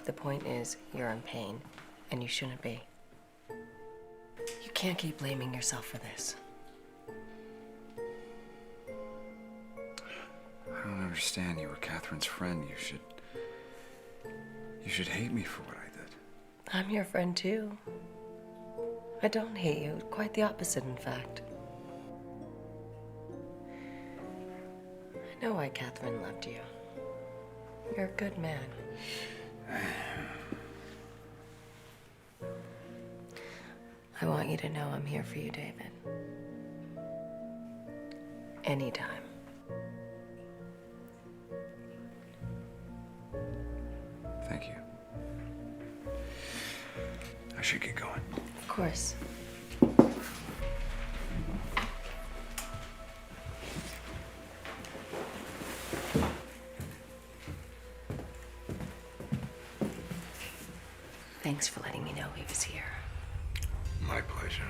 The point is, you're in pain, and you shouldn't be. You can't keep blaming yourself for this. I don't understand. You were Catherine's friend. You should hate me for what I did. I'm your friend, too. I don't hate you. Quite the opposite, in fact. I know why Catherine loved you. You're a good man. I want you to know I'm here for you, David. Anytime. Thank you. I should get going. Of course. Thanks for letting me know he was here. My pleasure.